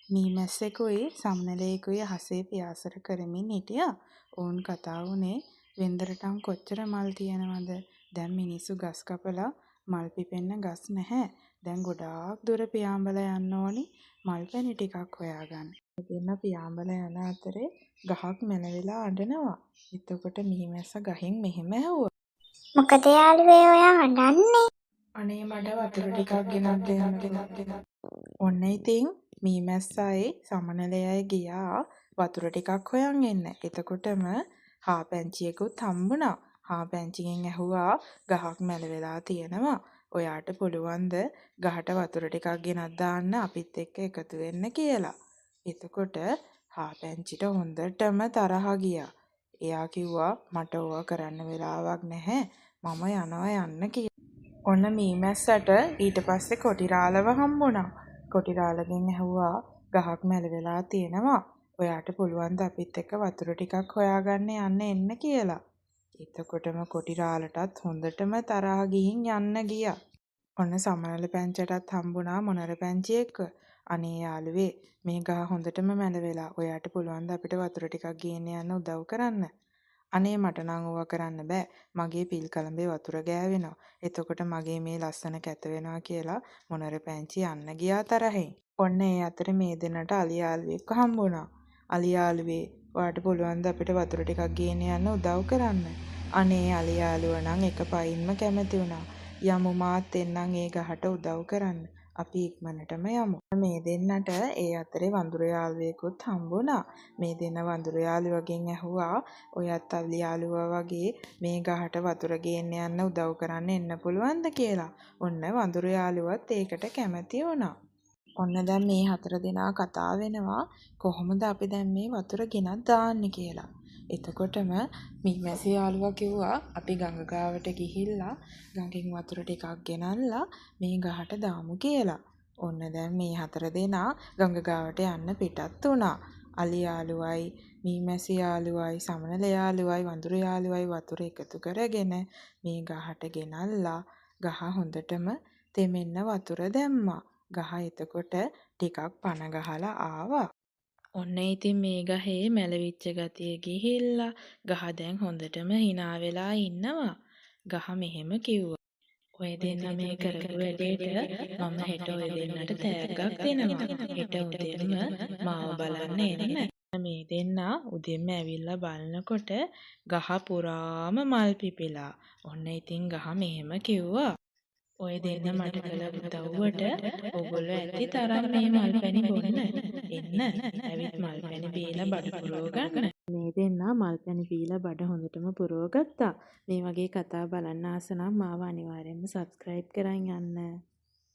මීමැස්සෙකුයි සමනලයෙකුයි අහසේ පියාසර කරමින් හිටියා. ඔවුන් කතා වුණේ වෙන්දරටම් කොච්චර මල් තියෙනවද? දැන් මිනිස්සු ගස් කපලා මල් පිපෙන්න ගස් නැහැ. දැන් ගොඩාක් දුර පියාඹලා යන්න ඕනි මල් පැණි ටිකක් හොයාගන්න. දෙන්න පියාඹලා යන අතරේ ගහක් මැනවිලා අඬනවා. එතකොට මීමැස්ස ගහෙන් මෙහෙම ඇහුවා. මොකද යාළුවේ ඔයා අඬන්නේ? අනේ මට වතුර ටිකක් ගෙනත් දෙන්න. ඔන්න ඉතින් මීමැස්සයි සමනලයයි ගියා වතුර ටිකක් හොයන් එන්න. එතකොටම හාපැංචියෙකුත් හම්බුණා. හාපැංචිගෙන් ඇහුවා ගහක් මැල වෙලා තියෙනවා. ඔයාට පුළුවන්ද ගහට වතුර ටිකක් ගෙනත් දාන්න අපිත් එක්ක එකතු වෙන්න කියලා. එතකොට හාපැංචිට හොඳටම තරහ ගියා. එයා කිව්වා මට ඕවා කරන්න වෙලාවක් නැහැ. මම යනවා යන්න කියලා. ඔන්න මීමැස්සට ඊට පස්සේ කොටිරාලව හම්බුණා. කොටිරාලගෙන් ඇහුවා ගහක් මැල වෙලා තියෙනවා. ඔයාට පුළුවන් ද අපිත් එක්ක වතුර ටිකක් හොයාගන්න යන්න එන්න කියලා. එතකොටම කොටිරාලටත් හොඳටම තරහ ගිහින් යන්න ගියා. ඔන්න සමනල පැංචටත් හම්බුණා මොනර පැංචියෙක්ව. අනේ යාළුවේ මේ ගහ හොඳටම මැල වෙලා. ඔයාට පුළුවන් ද අපිට වතුර ටිකක් ගේන්න යන්න උදව් කරන්න? අනේ මට නම් ඕවා කරන්න බෑ. මගේ පිල් කලඹේ වතුර ගෑවෙනවා. එතකොට මගේ මේ ලස්සන කැත වෙනවා කියලා මොනර පැංචි යන්න ගියා තරහෙන්. ඔන්න ඒ අතරේ මේ දෙන්නට අලි යාළුවෙක්ව හම්බුණා. අලි යාළුවේ ඔයාට පුළුවන් ද අපිට වතුර ටිකක් ගේන්න යන්න උදව් කරන්න? අනේ අලි යාළුවා නම් එක පයින්ම කැමති වුණා. යමු මාත් එන්නම් ඒ ගහට උදව් කරන්න. අපි ඉක්මනටම යමු. මේ දෙන්නට ඒ අතරේ වඳුරු යාළුවෙකුත් හම්බුණා. මේ දෙන්න වඳුරු යාළුවගෙන් ඇහුවා ඔයත් අලි යාළුවා වගේ මේ ගහට වතුර ගේන්න යන්න උදව් කරන්න එන්න පුළුවන්ද කියලා. ඔන්න වඳුරු යාළුවත් ඒකට කැමති වුණා. ඔන්න දැන් මේ 4 දෙනා කතා වෙනවා කොහොමද අපි දැන් මේ වතුර ගෙනත් දාන්නේ කියලා. එතකොටම මීමැසි යාළුවා කිව්වා අපි ගඟ ගාවට ගිහිල්ලා ගඟෙන් වතුර ටිකක් ගෙනල්ලා මේ ගහට දාමු කියලා. ඔන්න දැන් මේ 4 දෙනා ගඟ ගාවට යන්න පිටත් වුණා. අලි යාළුවයි මීමැසි යාළුවයි සමනල යාළුවයි වඳුරු යාළුවයි වතුර එකතු කරගෙන මේ ගහට ගෙනල්ලා ගහ හොඳටම තෙමෙන්න වතුර දැම්මා. ගහ එතකොට ටිකක් පන ගහලා ආවා. ඔන්න ඉතින් මේ ගහේ මැලවිච්ච ගතිය ගිහිල්ලා ගහ දැන් හොඳටම hina වෙලා ඉන්නවා. ගහ මෙහෙම කිව්වා. ඔය දෙන්න මේ කරපු වැඩේට මම හෙට ඔය දෙන්නට තෑග්ගක් දෙනවා. හෙට උදේම මාව බලන්න එන්න. මේ දෙන්න උදෙන්ම ඇවිල්ලා බලනකොට ගහ පුරාම මල් පිපිලා. ඔන්න ඉතින් ගහ මෙහෙම කිව්වා. ඔය දෙන්න මට කළ උදව්වට ඔයගොල්ලෝ ඇති තරම් මේ මල් පැණි බොන්න. එන්න. ඇවිත් මල් පැණි බීලා බඩ පුරව ගන්න. මේ දෙන්න මල් පැණි බීලා බඩ හොඳටම පුරව ගත්තා. මේ වගේ කතා බලන්න ආස නම් මාව අනිවාර්යෙන්ම subscribe කරන් යන්න.